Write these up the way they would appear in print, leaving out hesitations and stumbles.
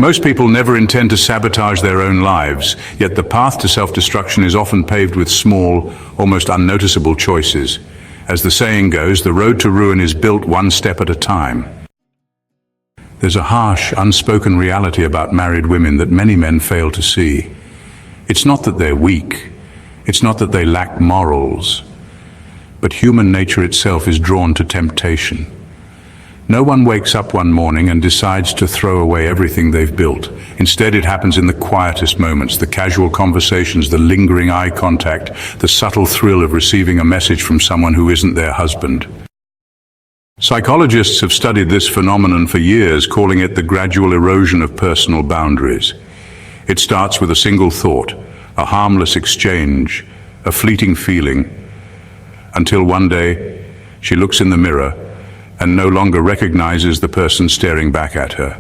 Most people never intend to sabotage their own lives, yet the path to self-destruction is often paved with small, almost unnoticeable choices. As the saying goes, the road to ruin is built one step at a time. There's a harsh, unspoken reality about married women that many men fail to see. It's not that they're weak. It's not that they lack morals. But human nature itself is drawn to temptation. No one wakes up one morning and decides to throw away everything they've built. Instead, it happens in the quietest moments, the casual conversations, the lingering eye contact, the subtle thrill of receiving a message from someone who isn't their husband. Psychologists have studied this phenomenon for years, calling it the gradual erosion of personal boundaries. It starts with a single thought, a harmless exchange, a fleeting feeling, until one day she looks in the mirror and no longer recognizes the person staring back at her.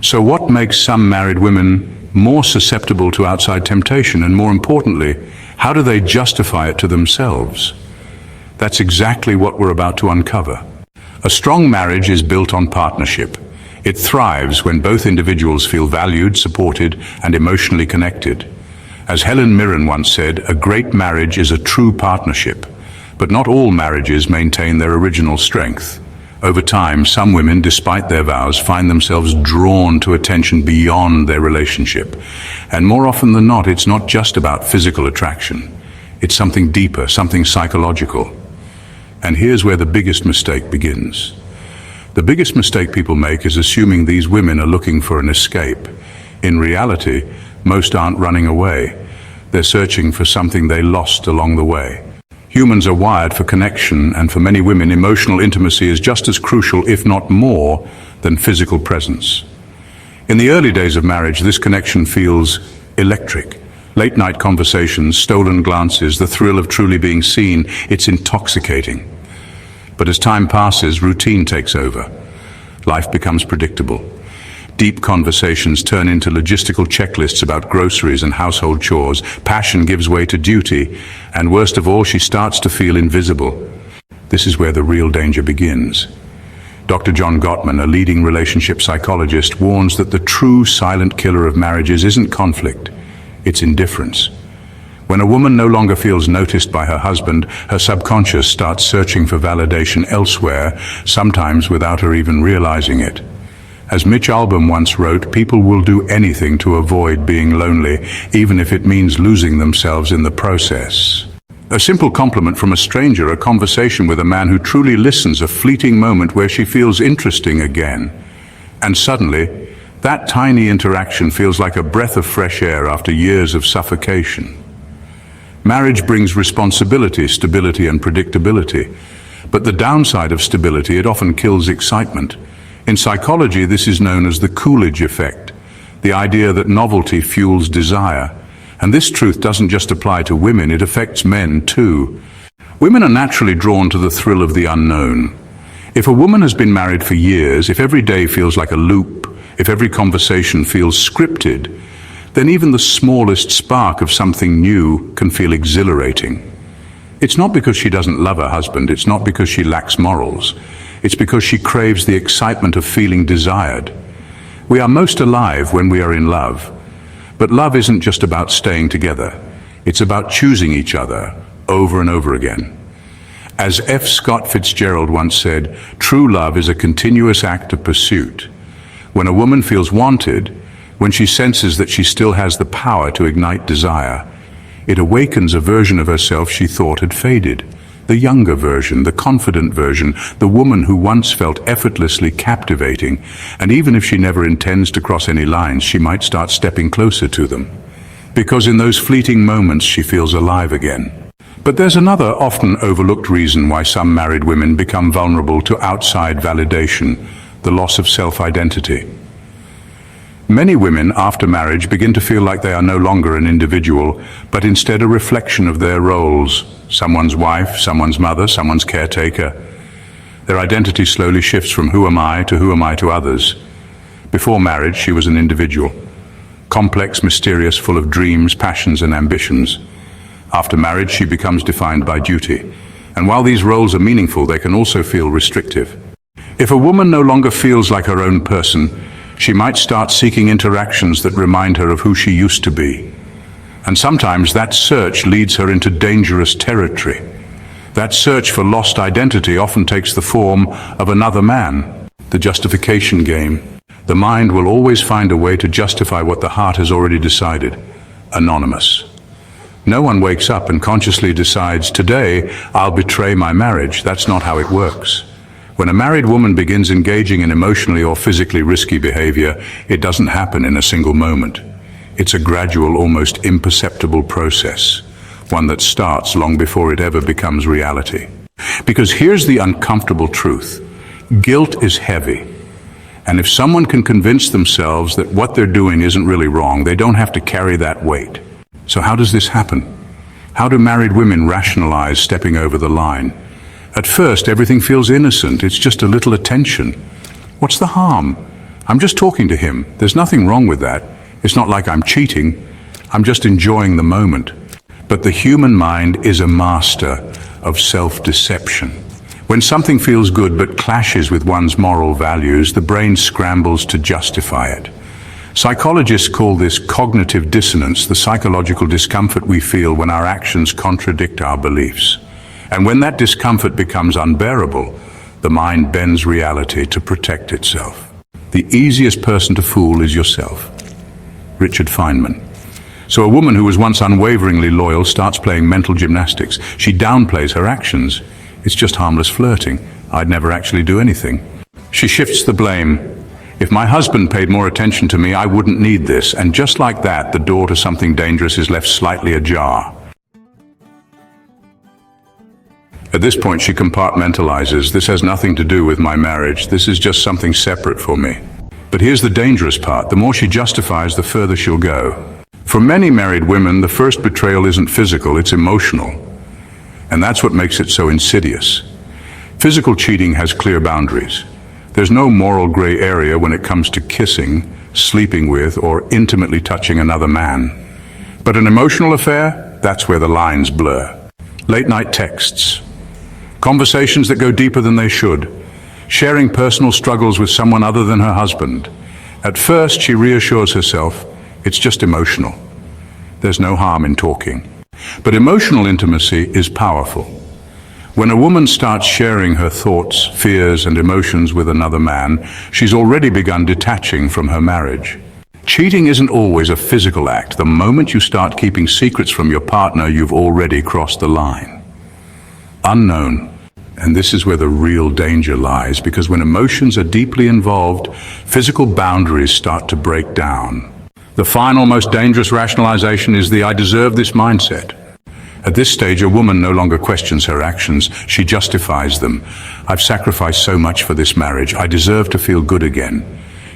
So what makes some married women more susceptible to outside temptation, and more importantly, how do they justify it to themselves? That's exactly what we're about to uncover. A strong marriage is built on partnership. It thrives when both individuals feel valued, supported, and emotionally connected. As Helen Mirren once said, a great marriage is a true partnership. But not all marriages maintain their original strength. Over time, some women, despite their vows, find themselves drawn to attention beyond their relationship. And more often than not, it's not just about physical attraction. It's something deeper, something psychological. And here's where the biggest mistake begins. The biggest mistake people make is assuming these women are looking for an escape. In reality, most aren't running away. They're searching for something they lost along the way. Humans are wired for connection, and for many women, emotional intimacy is just as crucial, if not more, than physical presence. In the early days of marriage, this connection feels electric. Late-night conversations, stolen glances, the thrill of truly being seen, it's intoxicating. But as time passes, routine takes over. Life becomes predictable. Deep conversations turn into logistical checklists about groceries and household chores. Passion gives way to duty, and worst of all, she starts to feel invisible. This is where the real danger begins. Dr. John Gottman, a leading relationship psychologist, warns that the true silent killer of marriages isn't conflict, it's indifference. When a woman no longer feels noticed by her husband, her subconscious starts searching for validation elsewhere, sometimes without her even realizing it. As Mitch Albom once wrote, people will do anything to avoid being lonely, even if it means losing themselves in the process. A simple compliment from a stranger, a conversation with a man who truly listens, a fleeting moment where she feels interesting again. And suddenly, that tiny interaction feels like a breath of fresh air after years of suffocation. Marriage brings responsibility, stability, and predictability. But the downside of stability, it often kills excitement. In psychology, this is known as the Coolidge effect, the idea that novelty fuels desire. And this truth doesn't just apply to women, it affects men too. Women are naturally drawn to the thrill of the unknown. If a woman has been married for years, if every day feels like a loop, if every conversation feels scripted, then even the smallest spark of something new can feel exhilarating. It's not because she doesn't love her husband, it's not because she lacks morals. It's because she craves the excitement of feeling desired. We are most alive when we are in love. But love isn't just about staying together. It's about choosing each other over and over again. As F. Scott Fitzgerald once said, true love is a continuous act of pursuit. When a woman feels wanted, when she senses that she still has the power to ignite desire, it awakens a version of herself she thought had faded. The younger version, the confident version, the woman who once felt effortlessly captivating, and even if she never intends to cross any lines, she might start stepping closer to them. Because in those fleeting moments, she feels alive again. But there's another often overlooked reason why some married women become vulnerable to outside validation, the loss of self-identity. Many women, after marriage, begin to feel like they are no longer an individual, but instead a reflection of their roles. Someone's wife, someone's mother, someone's caretaker. Their identity slowly shifts from who am I to others. Before marriage, she was an individual. Complex, mysterious, full of dreams, passions, and ambitions. After marriage, she becomes defined by duty. And while these roles are meaningful, they can also feel restrictive. If a woman no longer feels like her own person, She might start seeking interactions that remind her of who she used to be. And sometimes that search leads her into dangerous territory. That search for lost identity often takes the form of another man. The justification game. The mind will always find a way to justify what the heart has already decided. Anonymous. No one wakes up and consciously decides, today I'll betray my marriage. That's not how it works. When a married woman begins engaging in emotionally or physically risky behavior, it doesn't happen in a single moment. It's a gradual, almost imperceptible process, one that starts long before it ever becomes reality. Because here's the uncomfortable truth. Guilt is heavy. And if someone can convince themselves that what they're doing isn't really wrong, they don't have to carry that weight. So how does this happen? How do married women rationalize stepping over the line? At first, everything feels innocent. It's just a little attention. What's the harm? I'm just talking to him. There's nothing wrong with that. It's not like I'm cheating. I'm just enjoying the moment. But the human mind is a master of self-deception. When something feels good but clashes with one's moral values, the brain scrambles to justify it. Psychologists call this cognitive dissonance, the psychological discomfort we feel when our actions contradict our beliefs. And when that discomfort becomes unbearable, the mind bends reality to protect itself. The easiest person to fool is yourself. Richard Feynman. So a woman who was once unwaveringly loyal starts playing mental gymnastics. She downplays her actions. It's just harmless flirting. I'd never actually do anything. She shifts the blame. If my husband paid more attention to me, I wouldn't need this. And just like that, the door to something dangerous is left slightly ajar. At this point, she compartmentalizes. This has nothing to do with my marriage. This is just something separate for me. But here's the dangerous part. The more she justifies, the further she'll go. For many married women, the first betrayal isn't physical, it's emotional. And that's what makes it so insidious. Physical cheating has clear boundaries. There's no moral gray area when it comes to kissing, sleeping with, or intimately touching another man. But an emotional affair, that's where the lines blur. Late night texts, conversations that go deeper than they should, sharing personal struggles with someone other than her husband. At first, she reassures herself, it's just emotional. There's no harm in talking. But emotional intimacy is powerful. When a woman starts sharing her thoughts, fears, and emotions with another man, she's already begun detaching from her marriage. Cheating isn't always a physical act. The moment you start keeping secrets from your partner, you've already crossed the line. Unknown. And this is where the real danger lies, because when emotions are deeply involved, physical boundaries start to break down. The final, most dangerous rationalization is the I deserve this mindset. At this stage, a woman no longer questions her actions, she justifies them. I've sacrificed so much for this marriage, I deserve to feel good again.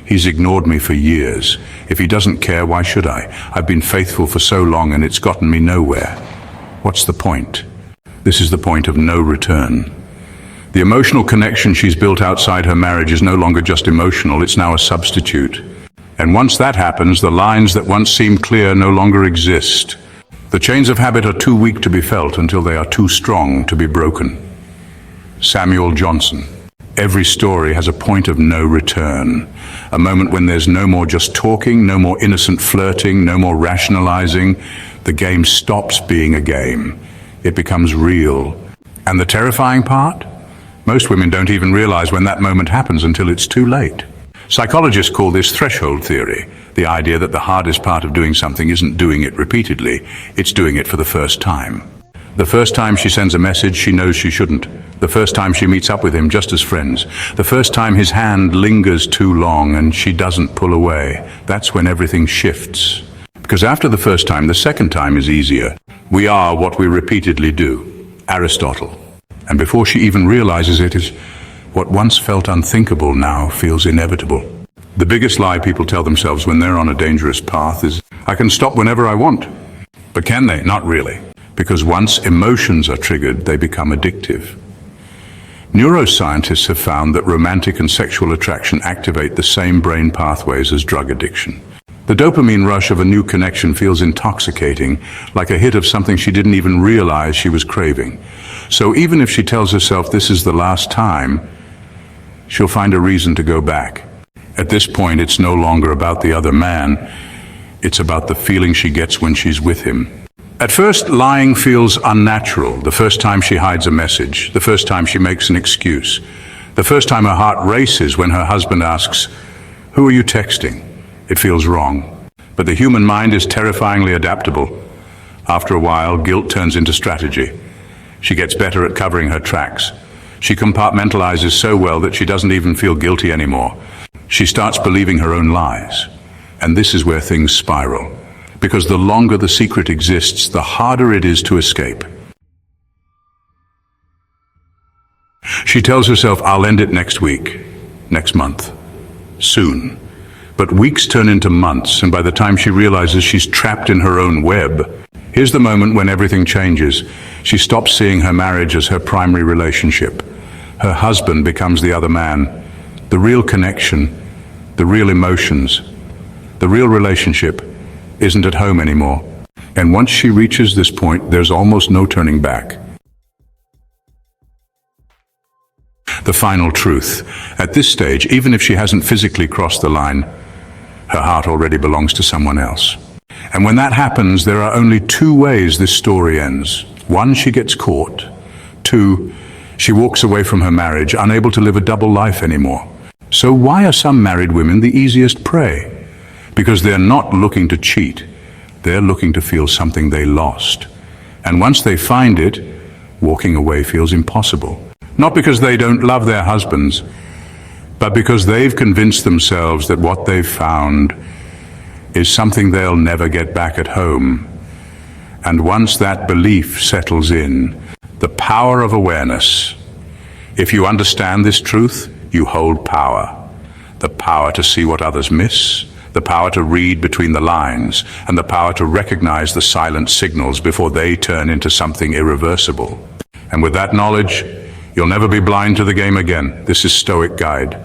He's ignored me for years. If he doesn't care, why should I? I've been faithful for so long and it's gotten me nowhere. What's the point? This is the point of no return. The emotional connection she's built outside her marriage is no longer just emotional, it's now a substitute. And once that happens, the lines that once seemed clear no longer exist. The chains of habit are too weak to be felt until they are too strong to be broken. Samuel Johnson. Every story has a point of no return. A moment when there's no more just talking, no more innocent flirting, no more rationalizing. The game stops being a game. It becomes real. And the terrifying part? Most women don't even realize when that moment happens until it's too late. Psychologists call this threshold theory, the idea that the hardest part of doing something isn't doing it repeatedly, it's doing it for the first time. The first time she sends a message she knows she shouldn't. The first time she meets up with him just as friends. The first time his hand lingers too long and she doesn't pull away. That's when everything shifts. Because after the first time, the second time is easier. We are what we repeatedly do. Aristotle. And before she even realizes it, is what once felt unthinkable now feels inevitable. The biggest lie people tell themselves when they're on a dangerous path is, I can stop whenever I want. But can they? Not really. Because once emotions are triggered, they become addictive. Neuroscientists have found that romantic and sexual attraction activate the same brain pathways as drug addiction. The dopamine rush of a new connection feels intoxicating, like a hit of something she didn't even realize she was craving. So even if she tells herself this is the last time, she'll find a reason to go back. At this point, it's no longer about the other man. It's about the feeling she gets when she's with him. At first, lying feels unnatural. The first time she hides a message, the first time she makes an excuse, the first time her heart races when her husband asks, "Who are you texting?" It feels wrong. But the human mind is terrifyingly adaptable. After a while, guilt turns into strategy. She gets better at covering her tracks. She compartmentalizes so well that she doesn't even feel guilty anymore. She starts believing her own lies. And this is where things spiral. Because the longer the secret exists, the harder it is to escape. She tells herself, "I'll end it next week, next month, soon." But weeks turn into months, and by the time she realizes she's trapped in her own web, here's the moment when everything changes. She stops seeing her marriage as her primary relationship. Her husband becomes the other man. The real connection, the real emotions, the real relationship isn't at home anymore. And once she reaches this point, there's almost no turning back. The final truth. At this stage, even if she hasn't physically crossed the line, her heart already belongs to someone else. And when that happens, there are only two ways this story ends. One, she gets caught. Two, she walks away from her marriage, unable to live a double life anymore. So why are some married women the easiest prey? Because they're not looking to cheat. They're looking to feel something they lost. And once they find it, walking away feels impossible. Not because they don't love their husbands, but because they've convinced themselves that what they've found is something they'll never get back at home. And once that belief settles in, the power of awareness. If you understand this truth, you hold power. The power to see what others miss, the power to read between the lines, and the power to recognize the silent signals before they turn into something irreversible. And with that knowledge, you'll never be blind to the game again. This is Stoic Guide.